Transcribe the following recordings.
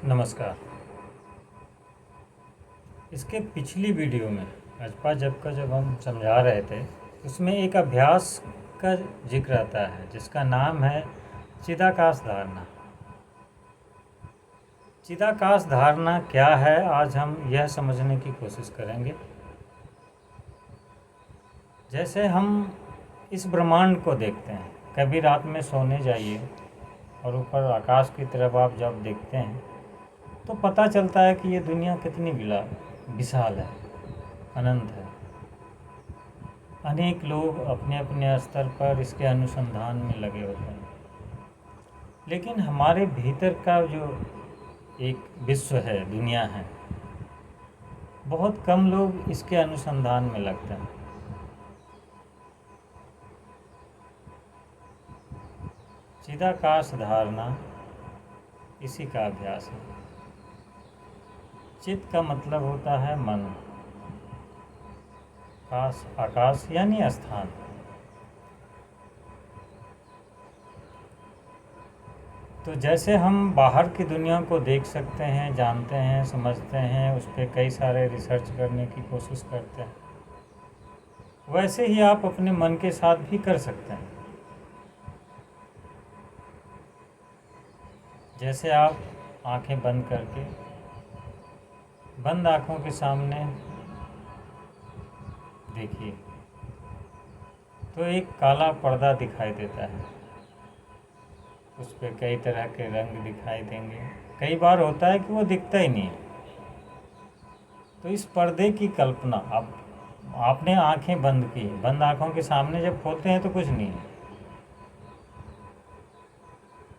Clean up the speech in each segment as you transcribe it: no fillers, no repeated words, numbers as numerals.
नमस्कार। इसके पिछली वीडियो में अजपा जब का जब हम समझा रहे थे उसमें एक अभ्यास का जिक्र आता है जिसका नाम है चिदाकाश धारणा। चिदाकाश धारणा क्या है, आज हम यह समझने की कोशिश करेंगे। जैसे हम इस ब्रह्मांड को देखते हैं, कभी रात में सोने जाइए और ऊपर आकाश की तरफ आप जब देखते हैं तो पता चलता है कि ये दुनिया कितनी विशाल है, अनंत है। अनेक लोग अपने अपने स्तर पर इसके अनुसंधान में लगे होते हैं, लेकिन हमारे भीतर का जो एक विश्व है, दुनिया है, बहुत कम लोग इसके अनुसंधान में लगते हैं। चिदाकाश धारणा इसी का अभ्यास है। चित का मतलब होता है मन, आकाश यानी स्थान। तो जैसे हम बाहर की दुनिया को देख सकते हैं, जानते हैं, समझते हैं, उस पर कई सारे रिसर्च करने की कोशिश करते हैं, वैसे ही आप अपने मन के साथ भी कर सकते हैं। जैसे आप आंखें बंद करके बंद आँखों के सामने देखिए तो एक काला पर्दा दिखाई देता है। उस पर कई तरह के रंग दिखाई देंगे। कई बार होता है कि वो दिखता ही नहीं है। तो इस पर्दे की कल्पना आपने आंखें बंद की, बंद आँखों के सामने जब खोलते हैं तो कुछ नहीं है,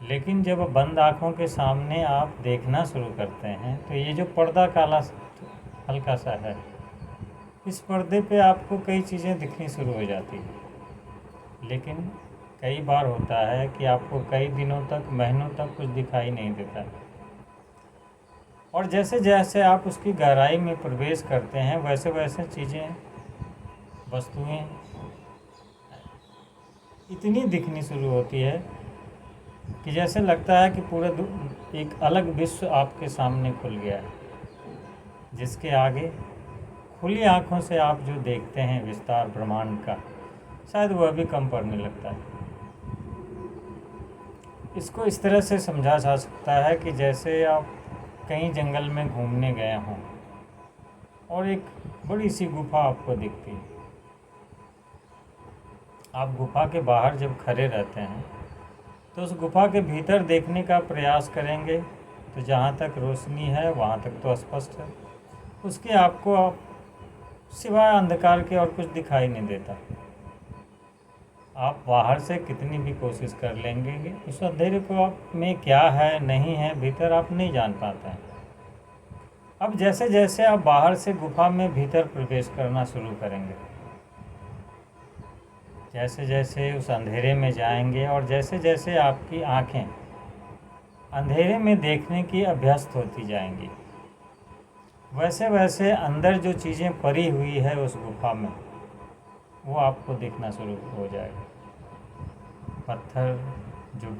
लेकिन जब बंद आँखों के सामने आप देखना शुरू करते हैं तो ये जो पर्दा काला हल्का सा है, इस पर्दे पे आपको कई चीज़ें दिखनी शुरू हो जाती हैं। लेकिन कई बार होता है कि आपको कई दिनों तक, महीनों तक कुछ दिखाई नहीं देता। और जैसे जैसे आप उसकी गहराई में प्रवेश करते हैं, वैसे वैसे चीज़ें, वस्तुएं इतनी दिखनी शुरू होती है कि जैसे लगता है कि पूरा एक अलग विश्व आपके सामने खुल गया है, जिसके आगे खुली आँखों से आप जो देखते हैं विस्तार ब्रह्मांड का, शायद वह भी कम पड़ने लगता है। इसको इस तरह से समझा जा सकता है कि जैसे आप कहीं जंगल में घूमने गए हों और एक बड़ी सी गुफा आपको दिखती है। आप गुफा के बाहर जब खड़े रहते हैं तो उस गुफा के भीतर देखने का प्रयास करेंगे तो जहाँ तक रोशनी है वहाँ तक तो स्पष्ट है, उसके आपको सिवाय अंधकार के और कुछ दिखाई नहीं देता। आप बाहर से कितनी भी कोशिश कर लेंगे, उस अंधेरे को आप में क्या है नहीं है भीतर आप नहीं जान पाते हैं। अब जैसे जैसे आप बाहर से गुफा में भीतर प्रवेश करना शुरू करेंगे, जैसे जैसे उस अंधेरे में जाएंगे और जैसे जैसे आपकी आँखें अंधेरे में देखने की अभ्यस्त होती जाएंगी, वैसे वैसे अंदर जो चीज़ें पड़ी हुई है उस गुफा में, वो आपको दिखना शुरू हो जाएगा। पत्थर जो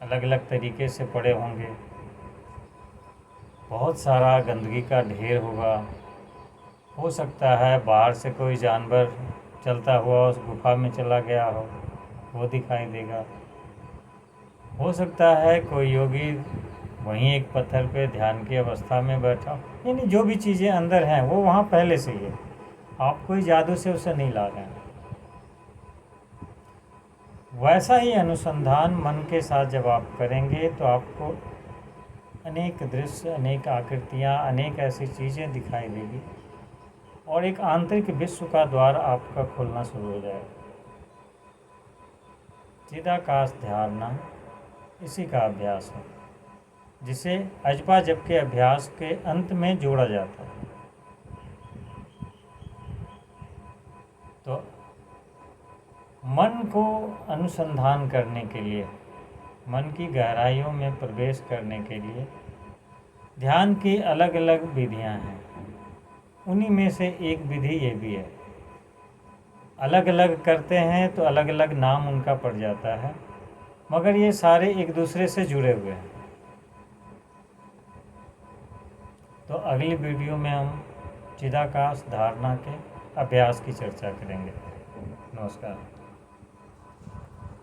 अलग अलग तरीके से पड़े होंगे, बहुत सारा गंदगी का ढेर होगा। हो सकता है बाहर से कोई जानवर चलता हुआ उस गुफा में चला गया हो, वो दिखाई देगा। हो सकता है कोई योगी वहीं एक पत्थर पे ध्यान की अवस्था में बैठा, यानी जो भी चीज़ें अंदर हैं वो वहाँ पहले से ही है, आप कोई जादू से उसे नहीं ला रहे हैं। वैसा ही अनुसंधान मन के साथ जब आप करेंगे तो आपको अनेक दृश्य, अनेक आकृतियाँ, अनेक ऐसी चीज़ें दिखाई देगी और एक आंतरिक विश्व का द्वार आपका खुलना शुरू हो जाएगा। चिदाकाश धारणा इसी का अभ्यास है, जिसे अजपा जप के अभ्यास के अंत में जोड़ा जाता है। तो मन को अनुसंधान करने के लिए, मन की गहराइयों में प्रवेश करने के लिए ध्यान की अलग अलग विधियां हैं। उन्हीं में से एक विधि ये भी है। अलग अलग करते हैं तो अलग अलग नाम उनका पड़ जाता है, मगर ये सारे एक दूसरे से जुड़े हुए हैं। तो अगली वीडियो में हम चिदाकाश धारणा के अभ्यास की चर्चा करेंगे। नमस्कार।